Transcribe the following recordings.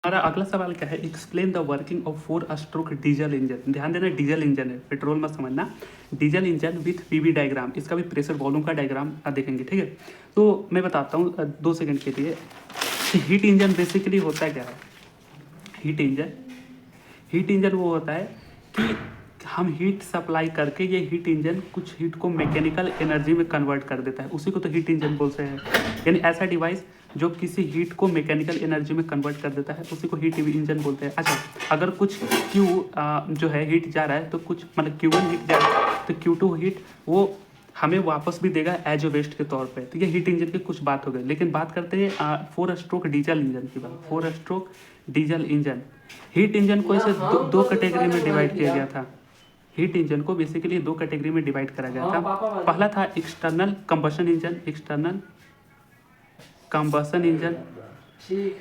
हमारा अगला सवाल क्या है, explain the working of 4 stroke diesel engine. ध्यान देना, डीजल इंजन है, पेट्रोल मत समझना। Diesel engine with PV diagram, इसका भी प्रेशर वॉल्यूम का डायग्राम देखेंगे, ठीक है। तो मैं बताता हूँ 2 सेकंड के लिए। हीट इंजन बेसिकली होता क्या है? हीट इंजन वो होता है कि हम हीट सप्लाई करके ये हीट इंजन कुछ हीट को मैकेनिकल एनर्जी में कन्वर्ट कर देता है, उसी को तो हीट इंजन बोलते हैं। यानी ऐसा डिवाइस जो किसी हीट को मैकेनिकल एनर्जी में कन्वर्ट कर देता है, उसी को हीट इंजन बोलते हैं। अच्छा, अगर कुछ क्यू जो है हीट जा रहा है, तो कुछ मतलब Q1 हीट जा रहा है, तो Q2 हीट वो हमें वापस भी देगा एज ए वेस्ट के तौर पे। तो ये हीट इंजन की कुछ बात हो गई। लेकिन बात करते हैं 4 स्ट्रोक डीजल इंजन की बात। 4 stroke diesel engine, heat engine को इसे दो कैटेगरी में डिवाइड किया गया था। हीट इंजन को बेसिकली 2 कैटेगरी में डिवाइड करा गया था। पहला था एक्सटर्नल कंबशन इंजन,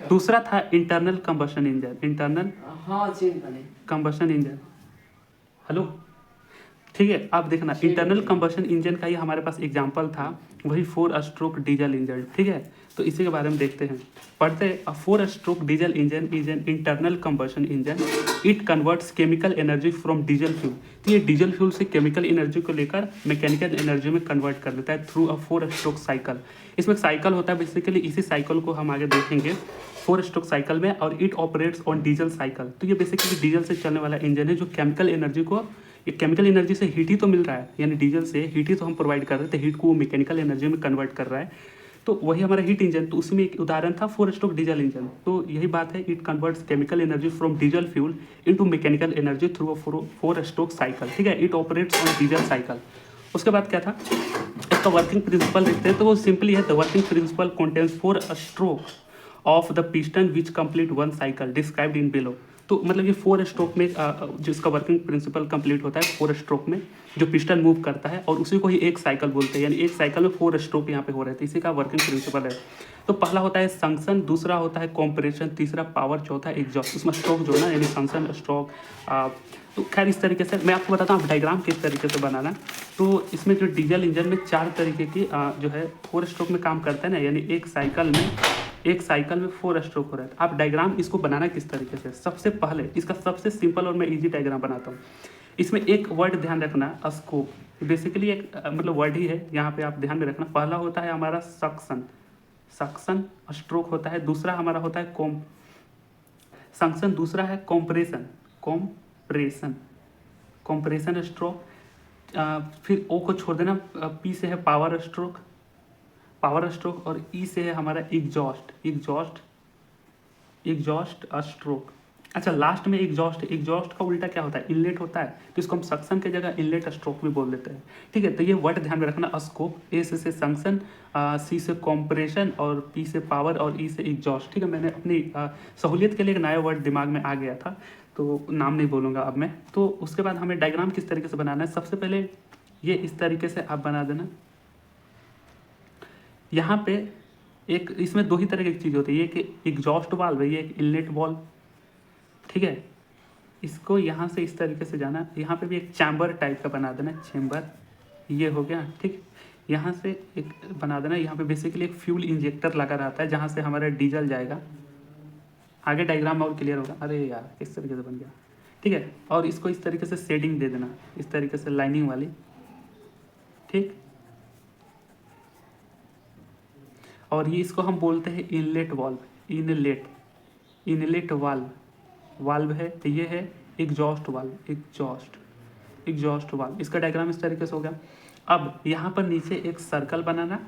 दूसरा था इंटरनल कंबशन इंजन। हेलो, ठीक है। अब देखना, इंटरनल कंबशन इंजन का ही हमारे पास एग्जांपल था, वही 4 स्ट्रोक डीजल इंजन, ठीक है। तो इसी के बारे में देखते हैं, पढ़ते हैं। 4 stroke diesel engine is an internal combustion engine, it converts chemical energy from diesel fuel. तो ये डीजल फ्यूल से केमिकल एनर्जी को लेकर मैकेनिकल एनर्जी में कन्वर्ट कर देता है थ्रू अ 4 स्ट्रोक साइकिल। इसमें साइकिल होता है बेसिकली, इसी साइकिल को हम आगे देखेंगे 4 स्ट्रोक साइकिल में। और it operates on diesel cycle. तो ये बेसिकली डीजल से चलने वाला इंजन है, जो केमिकल एनर्जी को, ये केमिकल एनर्जी से हीट ही तो मिल रहा है, यानी डीजल से हीट ही तो हम प्रोवाइड कर रहे थे, हीट को वो मैकेनिकल एनर्जी में कन्वर्ट कर रहा है। तो वही हमारा हीट इंजन। तो उसमें एक उदाहरण था 4 स्ट्रोक डीजल इंजन। तो यही बात है, it converts chemical energy from diesel fuel into mechanical energy through a 4 stroke cycle, ठीक है। It operates on diesel cycle. उसके बाद क्या था, इसका वर्किंग प्रिंसिपल देखते हैं। तो वो सिंपली है, the working principle contains 4 stroke of the piston which complete 1 cycle described in below. तो मतलब ये 4 स्ट्रोक में जिसका वर्किंग प्रिंसिपल कंप्लीट होता है 4 स्ट्रोक में, जो पिस्टन मूव करता है, और उसी को ही एक साइकिल बोलते हैं। यानी एक साइकिल में 4 स्ट्रोक यहाँ पे हो रहे थे, इसी का वर्किंग प्रिंसिपल है। तो पहला होता है संक्शन, दूसरा होता है कॉम्प्रेशन, तीसरा पावर, चौथा एग्जॉस्ट। उसमें स्ट्रोक जो है ना, यानी संक्शन स्ट्रोक। तो खैर इस तरीके से मैं आपको बताता हूँ डायग्राम किस तरीके से बनाना। तो इसमें जो डीजल इंजन में 4 तरीके की जो है 4 स्ट्रोक में काम करता है ना, यानी एक साइकिल में 4 स्ट्रोक हो रहा है। आप डायग्राम इसको बनाना किस तरीके से, सबसे पहले इसका सबसे सिंपल और मैं इजी डायग्राम बनाता हूँ। इसमें एक वर्ड ध्यान रखना, स्कोप, बेसिकली एक मतलब वर्ड ही है, यहाँ पे आप ध्यान में रखना। पहला होता है हमारा सक्शन स्ट्रोक होता है, दूसरा हमारा होता है संक्शन, दूसरा है कॉम्प्रेशन स्ट्रोक। फिर ओ को छोड़ देना, पी से है पावर स्ट्रोक, और ई से है हमारा एग्जॉस्ट स्ट्रोक। अच्छा, लास्ट में एग्जॉस्ट का उल्टा क्या होता है, इनलेट होता है। तो इसको हम सक्शन की जगह इनलेट स्ट्रोक भी बोल देते हैं, ठीक है। तो ये वर्ड ध्यान में रखना, स्कोप, ए से संक्शन, सी से कॉम्प्रेशन, और पी से पावर, और ई से एग्जॉस्ट, ठीक है। मैंने अपनी सहूलियत के लिए एक नया वर्ड दिमाग में आ गया था, तो नाम नहीं बोलूँगा अब मैं। तो उसके बाद हमें डायग्राम किस तरीके से बनाना है, सबसे पहले ये इस तरीके से आप बना देना। यहाँ पे एक, इसमें 2 ही तरह की चीज़ होती है, ये कि एग्जॉस्ट वाल्व है, ये एक इनलेट वाल्व, ठीक है। इसको यहाँ से इस तरीके से जाना, यहाँ पे भी एक चैम्बर टाइप का बना देना, चैम्बर, ये हो गया, ठीक। यहाँ से एक बना देना, यहाँ पे बेसिकली एक फ्यूल इंजेक्टर लगा रहता है, जहाँ से हमारा डीजल जाएगा। आगे डायग्राम और क्लियर होगा। अरे यार, इस तरीके से बन गया, ठीक है। और इसको इस तरीके से शेडिंग दे देना, इस तरीके से लाइनिंग वाली, ठीक। और ये इसको हम बोलते हैं इनलेट वाल्व, इनलेट वाल्व है। तो ये है एग्जॉस्ट वाल्व, इसका डायग्राम इस तरीके से हो गया। अब यहाँ पर नीचे एक सर्कल बनाना,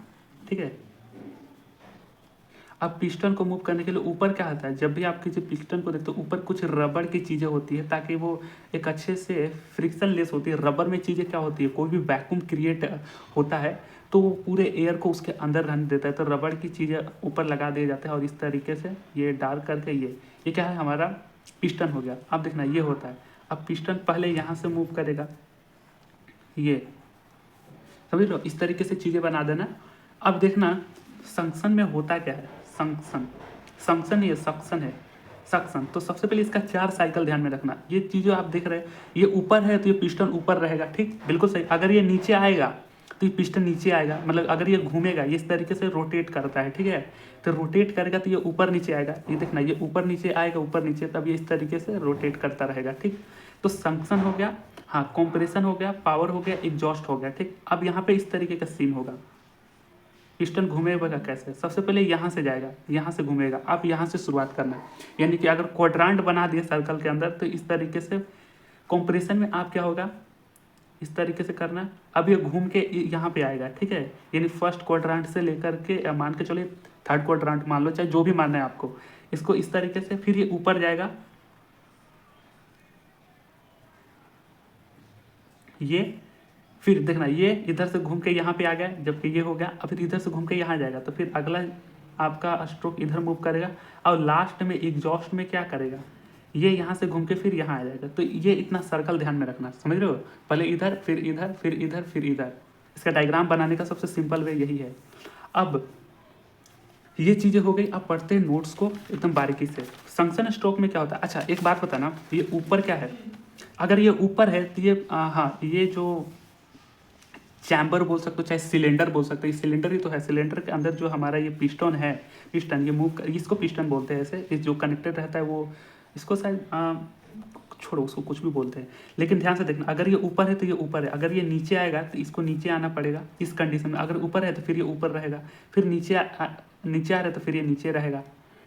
ठीक है। अब पिस्टन को मूव करने के लिए ऊपर क्या होता है, जब भी आप किसी पिस्टन को देखते हो ऊपर कुछ रबड़ की चीज़ें होती है, ताकि वो एक अच्छे से फ्रिक्शन लेस होती है। रबर में चीज़ें क्या होती है, कोई भी वैक्यूम क्रिएट होता है तो वो पूरे एयर को उसके अंदर रहने देता है। तो रबड़ की चीज़ें ऊपर लगा दिए जाते हैं, और इस तरीके से ये डार्क करके ये क्या है, हमारा पिस्टन हो गया। अब देखना, ये होता है। अब पिस्टन पहले यहाँ से मूव करेगा, ये समझ लो, इस तरीके से चीज़ें बना देना। अब देखना संक्शन में होता क्या है, सक्शन है। तो सबसे पहले इसका 4 साइकिल ध्यान में रखना। ये चीज़ जो आप देख रहे हैं, ये ऊपर है तो ये पिस्टन ऊपर रहेगा, ठीक, बिल्कुल सही। अगर ये नीचे आएगा तो ये पिस्टन नीचे आएगा, मतलब अगर ये घूमेगा ये इस तरीके से रोटेट करता है, ठीक है, तो रोटेट करेगा तो ये ऊपर नीचे आएगा, ये देखना ये ऊपर नीचे आएगा, ऊपर नीचे, तब ये इस तरीके से रोटेट करता रहेगा, ठीक। तो संक्शन हो गया, हाँ कंप्रेशन हो गया, पावर हो गया, एग्जॉस्ट हो गया, ठीक। अब यहाँ पे इस तरीके का सीन होगा, पिस्टन घूमेगा कैसे, सबसे पहले यहाँ से जाएगा, यहाँ से घूमेगा, आप यहाँ से शुरुआत करना है, यानी कि अगर क्वाड्रांट बना दिए सर्कल के अंदर तो इस तरीके से कंप्रेशन में आप क्या होगा, इस तरीके से करना है। अब ये घूम के यहाँ पे आएगा, ठीक है, यानी फर्स्ट क्वाड्रांट से लेकर के मान के चलिए थर्ड क्वाड्रांट मान लो, चाहे जो भी मानना है आपको, इसको इस तरीके से, फिर ये ऊपर जाएगा, ये फिर देखना ये इधर से घूम के यहाँ पे आ गया, जबकि ये हो गया, अब फिर इधर से घूम के यहाँ जाएगा, तो फिर अगला आपका स्ट्रोक इधर मूव करेगा, और लास्ट में एग्जॉस्ट में क्या करेगा, ये यहाँ से घूम के फिर यहाँ आ जाएगा। तो ये इतना सर्कल ध्यान में रखना, समझ रहे हो, पहले इधर फिर इधर फिर इधर फिर इधर। इसका डायग्राम बनाने का सबसे सिंपल वे यही है। अब ये चीज़ें हो गई, अब पढ़ते हैं नोट्स को एकदम बारीकी से। संक्शन स्ट्रोक में क्या होता है, अच्छा एक बात बताना, ये ऊपर क्या है, अगर ये ऊपर है तो ये हाँ ये जो चैम्बर बोल सकते हो, चाहे सिलेंडर बोल सकते हो, सिलेंडर ही तो है, सिलेंडर के अंदर जो हमारा ये पिस्टन है, पिस्टन ये मूव इसको पिस्टन बोलते हैं, ऐसे इस जो कनेक्टेड रहता है वो, इसको शायद छोड़ो उसको कुछ भी बोलते हैं, लेकिन ध्यान से देखना, अगर ये ऊपर है तो ये ऊपर है, अगर ये नीचे आएगा तो इसको नीचे आना पड़ेगा इस कंडीशन में, अगर ऊपर है तो फिर ये ऊपर रहेगा, फिर नीचे आ रहा है तो फिर ये नीचे रहेगा,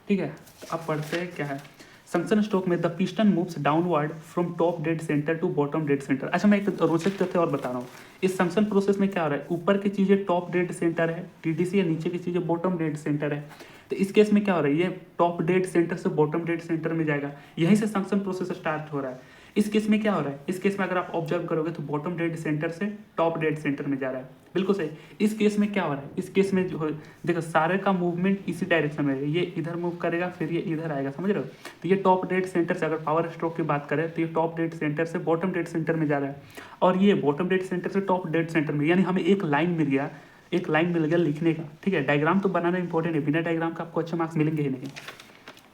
ठीक है। तो अब पढ़ते हैं क्या है संक्शन स्ट्रोक में, the piston moves downward from top dead centre to bottom dead centre. अच्छा मैं एक रोचक तथ्य और बता रहा हूँ, इस संक्शन प्रोसेस में क्या हो रहा है, ऊपर की चीज़ें टॉप डेड सेंटर है टीडीसी, या नीचे की चीज़ें बॉटम डेड सेंटर है। तो इस केस में क्या हो रहा है, ये टॉप डेड सेंटर से बॉटम डेड सेंटर में जाएगा, यहीं से संक्शन प्रोसेस स्टार्ट हो रहा है। इस केस में क्या हो रहा है, इस केस में अगर आप ऑब्जर्व करोगे तो बॉटम डेड सेंटर से टॉप डेड सेंटर में जा रहा है, बिल्कुल सही। इस केस में क्या हो रहा है, इस केस में जो देखो सारे का मूवमेंट इसी डायरेक्शन में है, ये इधर मूव करेगा फिर ये इधर आएगा, समझ रहे हो। तो ये टॉप डेड सेंटर से, अगर पावर स्ट्रोक की बात करें तो ये टॉप डेड सेंटर से बॉटम डेड सेंटर में जा रहा है, और ये बॉटम डेड सेंटर से टॉप डेड सेंटर में, यानी हमें एक लाइन मिल गया, एक लाइन मिल गया लिखने का, ठीक है। डायग्राम तो बनाना इंपॉर्टेंट है, बिना डायग्राम का आपको अच्छे मार्क्स मिलेंगे ही नहीं।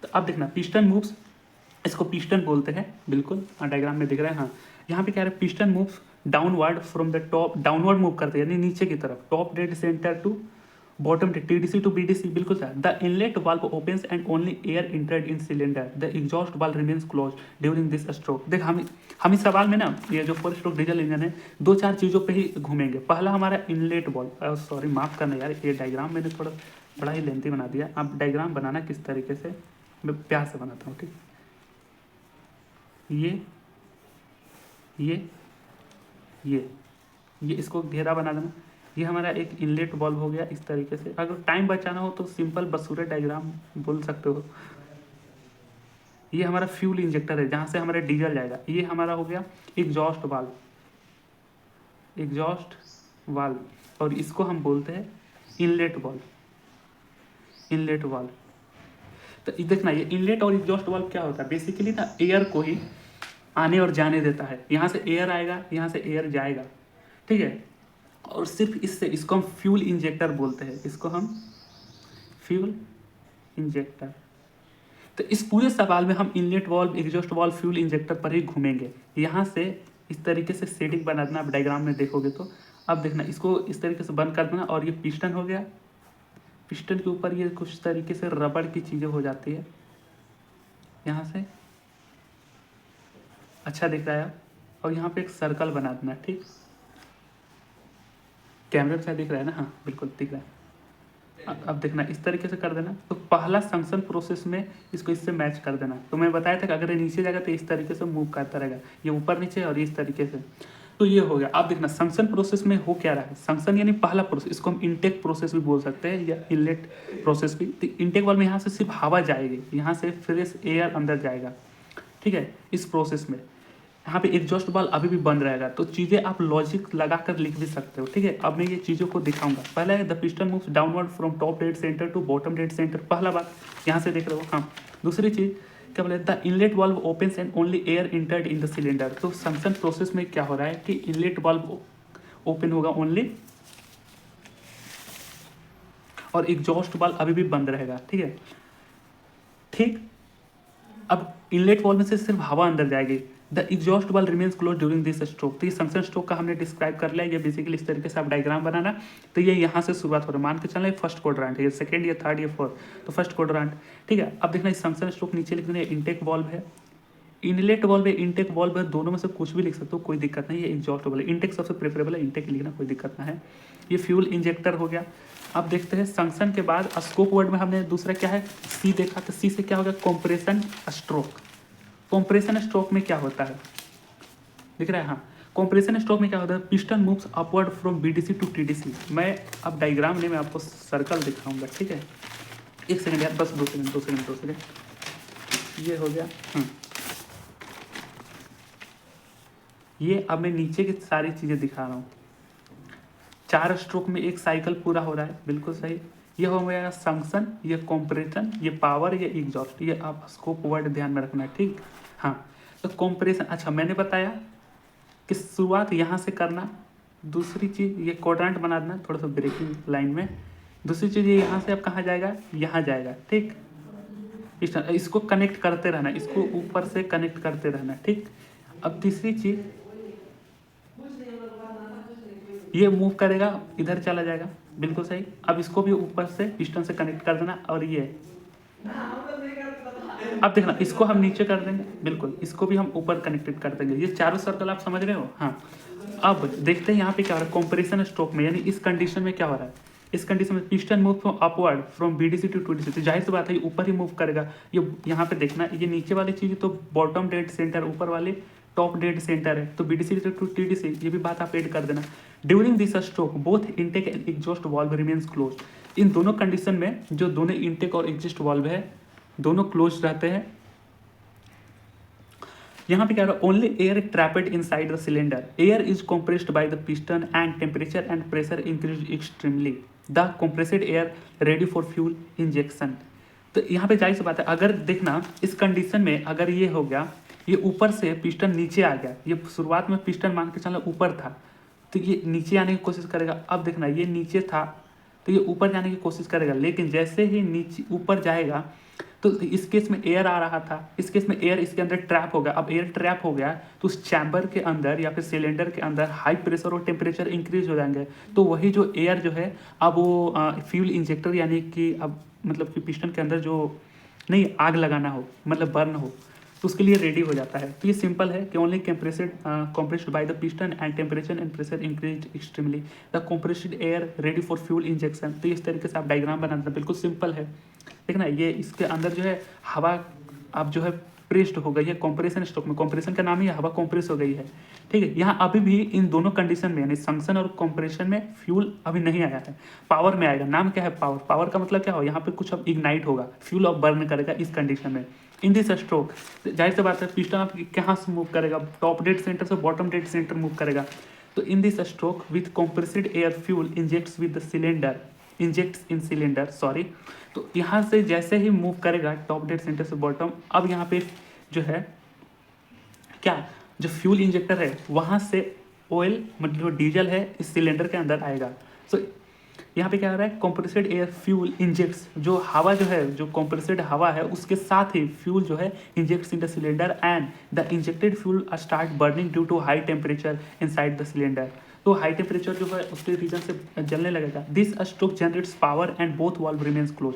तो अब देखना पिस्टन मूव्स, इसको पिस्टन बोलते हैं, बिल्कुल हाँ डायग्राम में दिख रहा है, हाँ यहाँ पे क्या है, piston moves downward from the top, downward move करते हैं यानी नीचे की तरफ, top dead centre to bottom dead, TDC to BDC, बिल्कुल sir. The inlet valve opens and only air entered in cylinder, the exhaust valve remains close during this stroke. देख हम इस सवाल में ना, ये जो 4 स्ट्रोक डीजल इंजन है, 2-4 चीज़ों पे ही घूमेंगे। पहला हमारा इनलेट वाल्व, सॉरी माफ करना यार, ये डायग्राम मैंने थोड़ा बड़ा ही लेंथी बना दिया। अब डायग्राम बनाना किस तरीके से, मैं प्यार से बनाता हूँ, ठीक। ये इसको घेरा बना देना, ये हमारा एक इनलेट वाल्व हो गया इस तरीके से। अगर टाइम बचाना हो तो सिंपल बसूरे डायग्राम बोल सकते हो। ये हमारा फ्यूल इंजेक्टर है जहाँ से हमारा डीजल जाएगा। ये हमारा हो गया एग्जॉस्ट वाल्व, एग्जॉस्ट वाल्व, और इसको हम बोलते हैं इनलेट वाल्व, इनलेट वाल्व। तो देखना ये इनलेट और एग्जॉस्ट वाल्व क्या होता है, बेसिकली ना एयर को ही आने और जाने देता है। यहाँ से एयर आएगा, यहाँ से एयर जाएगा, ठीक है। और सिर्फ इससे, इसको हम फ्यूल इंजेक्टर बोलते हैं, इसको हम फ्यूल इंजेक्टर। तो इस पूरे सवाल में हम inlet valve, exhaust valve, fuel injector पर ही घूमेंगे। यहाँ से इस तरीके से शेडिंग बना देना, आप डायग्राम में देखोगे तो। अब देखना इसको इस तरीके से बंद कर देना, और ये पिस्टन हो गया, पिस्टन के ऊपर ये कुछ तरीके से रबड़ की चीज़ें हो जाती है, यहाँ से अच्छा दिख रहा है। और यहाँ पे एक सर्कल बना देना, ठीक। कैमरे में दिख रहा है ना, हाँ बिल्कुल दिख रहा है। अब देखना इस तरीके से कर देना। तो पहला संक्शन प्रोसेस में इसको इससे मैच कर देना। तो मैं बताया था कि अगर ये नीचे जाएगा तो इस तरीके से मूव करता रहेगा, ये ऊपर नीचे और इस तरीके से। तो ये हो गया। अब देखना संक्शन प्रोसेस में हो क्या रहा है। संक्शन यानी पहला प्रोसेस, इसको हम इनटेक प्रोसेस भी बोल सकते हैं या इनलेट प्रोसेस भी। तो इनटेक वाल में यहाँ से सिर्फ हवा जाएगी, यहाँ से फ्रेश एयर अंदर जाएगा, ठीक है। इस प्रोसेस में यहाँ पे एग्जॉस्ट वाल्व अभी भी बंद रहेगा। तो चीज़ें आप लॉजिक लगा कर लिख भी सकते हो, ठीक है। अब मैं ये चीज़ों को दिखाऊंगा। पहला है the piston moves downward from top dead centre to bottom dead centre, पहला बात यहाँ से देख रहे हो, हाँ। दूसरी चीज़ क्या बोले, the inlet valve opens and only air entered in the cylinder. तो संक्शन प्रोसेस में क्या हो रहा है कि इनलेट वाल्व ओपन होगा ओनली, और एग्जॉस्ट वाल्व अभी भी बंद रहेगा, ठीक है, ठीक। अब इनलेट वाल्व में से सिर्फ हवा अंदर जाएगी, the exhaust valve remains close during this stroke. तो ये सक्शन स्ट्रोक का हमने डिस्क्राइब कर लिया। ये बेसिकली इस तरीके से आप डायग्राम बनाना। तो ये यहाँ से शुरुआत हो रहा है, मान के चलना ये फर्स्ट क्वाड्रेंट है, ये सेकंड, ये थर्ड, ये फोर्थ, तो फर्स्ट क्वाड्रेंट, ठीक है। अब देखना इस सक्शन स्ट्रोक नीचे लिख देना इनटेक वाल्व है, इनलेट वाल्व है, इनटेक वाल्व है, दोनों में से कुछ भी लिख सकते हो, कोई दिक्कत नहीं। ये एग्जॉस्ट वाल्व है, इनटेक सबसे प्रेफरेबल है, इनटेक लिखना कोई दिक्कत ना है। ये फ्यूल इंजेक्टर हो गया। अब देखते हैं संक्शन के बाद स्कोप वर्ड में हमने दूसरा क्या है, सी देखा, तो सी से क्या हो गया, कंप्रेशन स्ट्रोक। कंप्रेशन स्ट्रोक में क्या होता है, दिख रहा है, हाँ। कंप्रेशन स्ट्रोक में क्या होता है, piston moves upward from BDC to TDC. मैं अब डायग्राम नहीं, मैं आपको सर्कल दिखाऊंगा, ठीक है। एक सेकंड यार, बस 2 सेकंड। ये हो गया। ये अब मैं नीचे की सारी चीज़ें दिखा रहा हूँ। 4 स्ट्रोक में एक साइकिल पूरा हो रहा है, बिल्कुल सही। ये हो गया संक्शन, ये कॉम्प्रेशन, ये पावर, ये एग्जॉस्ट। ये आप स्कोप वर्ड ध्यान में रखना है, ठीक। हाँ, तो कॉम्प्रेशन, अच्छा मैंने बताया कि शुरुआत यहाँ से करना। दूसरी चीज़ ये क्वाड्रेंट बना देना थोड़ा सा ब्रेकिंग लाइन में। दूसरी चीज़ ये यहाँ से अब कहाँ जाएगा, यहाँ जाएगा, ठीक। इसको कनेक्ट करते रहना, इसको ऊपर से कनेक्ट करते रहना, ठीक। अब तीसरी चीज़ ये मूव करेगा, इधर चला जाएगा, बिल्कुल सही। अब इसको भी ऊपर से पिस्टन से कनेक्ट कर देना, और ये अब देखना इसको हम नीचे कर देंगे, बिल्कुल, इसको भी हम ऊपर कनेक्टेड कर देंगे। ये चारों सर्कल आप समझ रहे हो, हाँ। अब देखते हैं यहाँ पे क्या हो रहा है कंप्रेशन स्ट्रोक में, यानी इस कंडीशन में क्या हो रहा है। इस कंडीशन में piston move from upward from BDC to TDC, तो जाहिर सी बात है ये ऊपर ही मूव करेगा। ये यहाँ पे देखना, ये नीचे वाली चीज़ तो बॉटम डेड सेंटर, ऊपर वाले टॉप डेड सेंटर है, तो बीडीसी टू टीडीसी ये भी बात आप ऐड कर देना। During this stroke both intake and exhaust valve remains close. इन दोनों कंडीशन में जो दोनों इनटेक और एग्जॉस्ट वाल्व है दोनों क्लोज रहते हैं। यहाँ पे क्या रहा है, only air trapped inside the cylinder, air is compressed by the piston and temperature and pressure increase extremely, the compressed air ready for fuel injection. तो यहाँ पे जाहिर सी बात है, अगर देखना इस कंडीशन में अगर ये हो गया, ये ऊपर से पिस्टन नीचे आ गया, ये शुरुआत में पिस्टन मान के चलना ऊपर था, तो ये नीचे आने की कोशिश करेगा। अब देखना ये नीचे था तो ये ऊपर जाने की कोशिश करेगा, लेकिन जैसे ही नीचे ऊपर जाएगा, तो इस केस में एयर आ रहा था, इस केस में एयर इसके अंदर ट्रैप हो गया। अब एयर ट्रैप हो गया तो उस चैम्बर के अंदर या फिर सिलेंडर के अंदर हाई प्रेशर और टेम्परेचर इंक्रीज हो जाएंगे। तो वही जो एयर जो है अब वो फ्यूल इंजेक्टर, यानी कि अब मतलब कि पिस्टन के अंदर जो नहीं आग लगाना हो, मतलब बर्न हो, तो उसके लिए रेडी हो जाता है। तो ये सिंपल है कि only compressed by the piston and temperature and pressure increase extremely, the compressed air ready for fuel injection. तो इस तरीके से आप डायग्राम बना देना, बिल्कुल सिंपल है। देखना ये इसके अंदर जो है हवा अब जो है प्रेस्ड हो गई है कंप्रेशन स्ट्रोक में, कंप्रेशन का नाम ही हवा कंप्रेस हो गई है, ठीक है। यहाँ अभी भी इन दोनों कंडीशन में यानी संक्शन और कंप्रेशन में फ्यूल अभी नहीं आया है, पावर में आएगा। नाम क्या है, पावर। पावर का मतलब क्या हो, यहाँ पे कुछ अब इग्नाइट होगा, फ्यूल अब बर्न करेगा इस कंडीशन में। इन दिस स्ट्रोक जाहिर सी बात है पिस्टन आप कहाँ से मूव करेगा, टॉप डेड सेंटर से बॉटम डेड सेंटर मूव करेगा। तो इन this stroke with compressed air fuel injects with the cylinder, injects in cylinder, sorry. तो यहाँ से जैसे ही मूव करेगा टॉप डेड सेंटर से बॉटम, अब यहाँ पे जो है क्या, जो फ्यूल इंजेक्टर है वहाँ से ऑयल मतलब जो डीजल है इस सिलेंडर के अंदर आएगा। सो यहाँ पे क्या हो रहा है, कंप्रेस्ड एयर फ्यूल इंजेक्ट्स, जो हवा जो है, जो कंप्रेस्ड हवा है उसके साथ ही फ्यूल जो है injects in the cylinder and the injected fuel start burning due to high temperature inside the cylinder. तो हाई टेम्परेचर जो है उसके रीजन से जलने लगेगा। This stroke generates power and both valve remains close.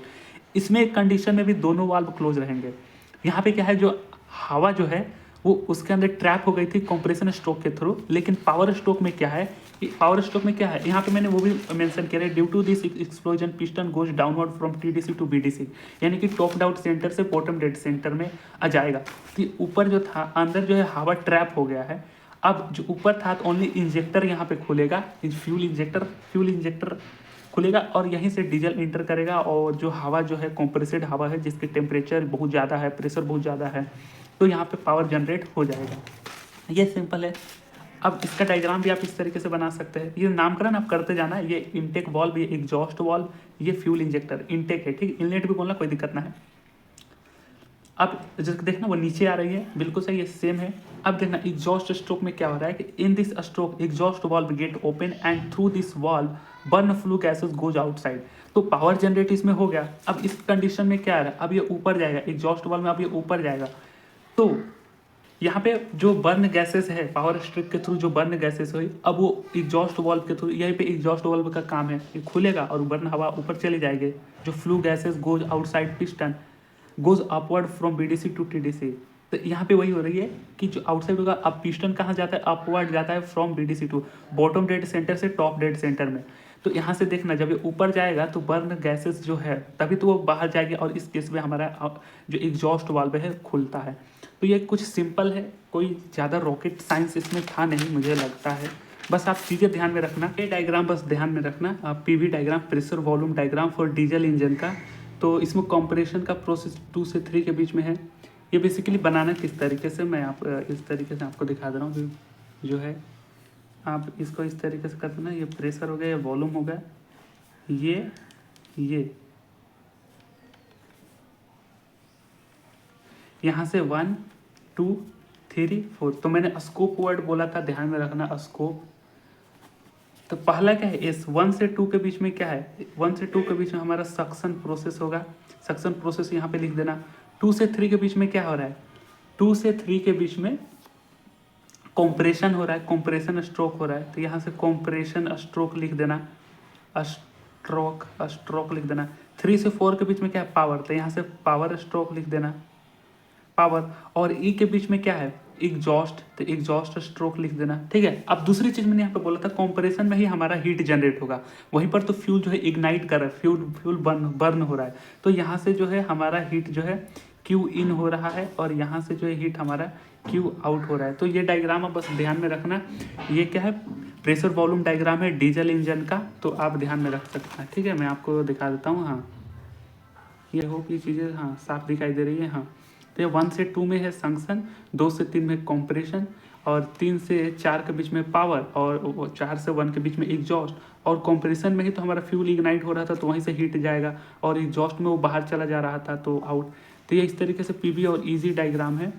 इसमें एक कंडीशन में भी दोनों वाल्व क्लोज रहेंगे। यहाँ पे क्या है, जो हवा जो है वो उसके अंदर ट्रैप हो गई थी कंप्रेशन स्ट्रोक के थ्रू, लेकिन पावर स्ट्रोक में क्या है, पावर स्ट्रोक में क्या है, यहाँ पे मैंने वो भी मेंशन किया है, due to this explosion piston goes downward from TDC to BDC, यानी कि टॉप डाउन सेंटर से बॉटम डेड सेंटर में आ जाएगा। तो ऊपर जो था अंदर जो है हवा ट्रैप हो गया है। अब जो ऊपर था तो ओनली इंजेक्टर यहाँ पे खुलेगा, फ्यूल इंजेक्टर खुलेगा और यहीं से डीजल इंटर करेगा, और जो हवा जो है कंप्रेस्ड हवा है जिसकी टेम्परेचर बहुत ज़्यादा है, प्रेशर बहुत ज़्यादा है, तो यहाँ पे पावर जनरेट हो जाएगा। ये सिंपल है। अब इसका डायग्राम भी आप इस तरीके से बना सकते हैं। ये नामकरण आप करते जाना, ये इनटेक वाल्व, ये एग्जॉस्ट वाल्व, ये फ्यूल इंजेक्टर, इनटेक है, ठीक। इनलेट भी बोलना कोई दिक्कत ना है। अब जो देखना वो नीचे आ रही है, बिल्कुल सही है, सेम है। अब देखना एग्जॉस्ट स्ट्रोक में क्या हो रहा है कि in this stroke exhaust valve get open and through this valve burn flue gases goes outside. तो पावर जनरेट इसमें हो गया। अब इस कंडीशन में क्या है, अब ये ऊपर जाएगा, एग्जॉस्ट वाल्व में अब ये ऊपर जाएगा, तो यहाँ पे जो बर्न गैसेस है पावर स्ट्रिप के थ्रू जो बर्न गैसेस हुई, अब वो एग्जॉस्ट वाल्व के थ्रू, यहीं पे एग्जॉस्ट वाल्व का काम है, ये खुलेगा और बर्न हवा ऊपर चली जाएगी। जो flue gases goes outside piston goes upward from BDC to TDC. तो यहाँ पे वही हो रही है कि जो आउटसाइड होगा, अब पिस्टन कहाँ जाता है, अपवर्ड जाता है from BDC to bottom dead centre से टॉप डेड सेंटर में। तो यहाँ से देखना जब ये ऊपर जाएगा तो बर्न गैसेस जो है तभी तो वो बाहर जाएगी, और इस केस में हमारा जो एग्जॉस्ट वाल्व है खुलता है। तो ये कुछ सिंपल है, कोई ज़्यादा रॉकेट साइंस इसमें था नहीं मुझे लगता है। बस आप चीज़ें ध्यान में रखना, ये डायग्राम बस ध्यान में रखना, आप PV diagram pressure volume diagram for diesel engine का। तो इसमें कंप्रेशन का प्रोसेस 2 से 3 के बीच में है। ये बेसिकली बनाना किस तरीके से, मैं आप इस तरीके से आपको दिखा दे रहा हूँ। जो है आप इसको इस तरीके से कर देना, ये प्रेशर हो गया, ये वॉल्यूम हो गया, ये यहाँ से 1 2 3 4। तो मैंने स्कोप वर्ड बोला था, ध्यान में रखना स्कोप। तो पहला क्या है, इस 1 से 2 के बीच में क्या है, 1 से 2 के बीच में हमारा सक्शन प्रोसेस होगा, सक्शन प्रोसेस यहाँ पे लिख देना। 2 से 3 के बीच में क्या हो रहा है, 2 से 3 के बीच में कॉम्प्रेशन हो रहा है, कॉम्प्रेशन स्ट्रोक हो रहा है। तो यहाँ से कॉम्प्रेशन स्ट्रोक लिख देना, स्ट्रोक लिख देना। 3 से 4 के बीच में क्या है, पावर, तो यहाँ से पावर स्ट्रोक लिख देना, पावर। और ई के बीच में क्या है, एग्जॉस्ट, तो एग्जॉस्ट स्ट्रोक लिख देना। ठीक है। अब दूसरी चीज मैंने यहाँ पे बोला था कंप्रेशन में ही हमारा हीट जनरेट होगा, वहीं पर तो फ्यूल जो है इग्नाइट कर रहा है, फ्यूल बर्न हो रहा है। तो यहाँ से जो है हमारा हीट जो है क्यू इन हो रहा है, और यहाँ से जो है हीट हमारा क्यू आउट हो रहा है। तो ये डायग्राम आप बस ध्यान में रखना, ये क्या है, प्रेशर वॉल्यूम डायग्राम है डीजल इंजन का, तो आप ध्यान में रख सकते हैं। ठीक है, मैं आपको दिखा देता हूँ। हाँ, ये होप ये चीज़ें हाँ साफ दिखाई दे रही है। हाँ, तो ये 1 से 2 में है संक्शन, 2 से 3 में कॉम्प्रेशन, और 3 से 4 के बीच में पावर, और 4 से 1 के बीच में एग्जॉस्ट। और कॉम्प्रेशन में ही तो हमारा फ्यूल इग्नाइट हो रहा था, तो वहीं से हीट जाएगा, और एग्जॉस्ट में वो बाहर चला जा रहा था तो आउट। तो ये इस तरीके से पीवी और ईजी डायग्राम है।